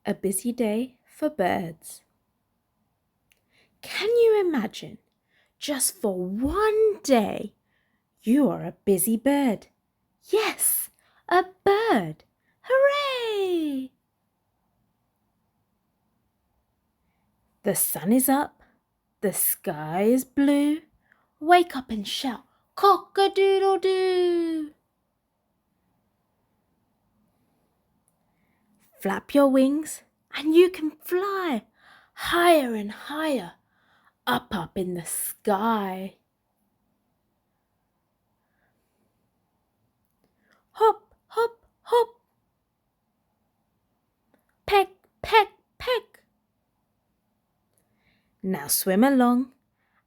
A busy day for birds. Can you imagine, just for one day, you are a busy bird? Yes, a bird. Hooray! The sun is up, the sky is blue. Wake up and shout, cock-a-doodle-doo! Flap your wings and you can fly higher and higher, up in the sky. Hop, hop, hop. Peck, peck, peck. Now swim along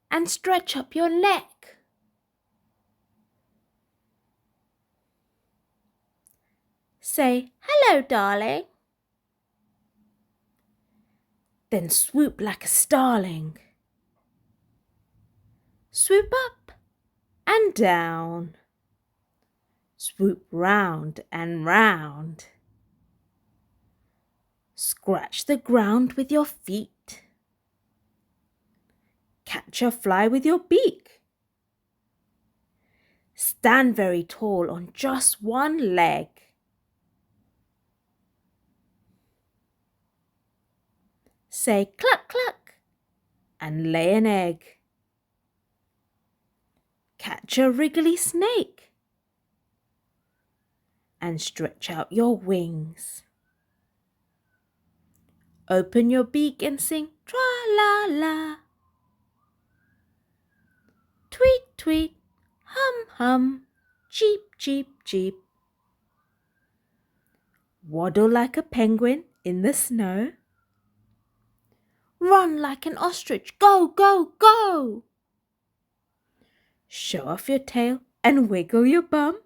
and stretch up your neck. Say, hello, darling. Then swoop like a starling. Swoop up and down. Swoop round and round. Scratch the ground with your feet. Catch a fly with your beak. Stand very tall on just one leg. Say cluck cluck and lay an egg. Catch a wriggly snake and stretch out your wings. Open your beak and sing tra-la-la. Tweet, tweet, hum, hum, cheep, cheep, cheep. Waddle like a penguin in the snow. Run like an ostrich, go, go, go. Show off your tail and wiggle your bum.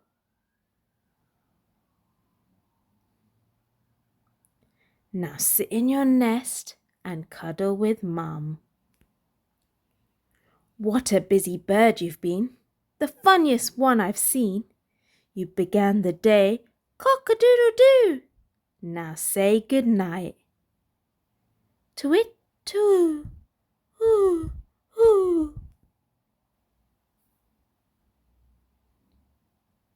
Now sit in your nest and cuddle with Mum. What a busy bird you've been, the funniest one I've seen. You began the day cock-a-doodle-doo. Now say good night. Tuwit-tuwoo. Ooh.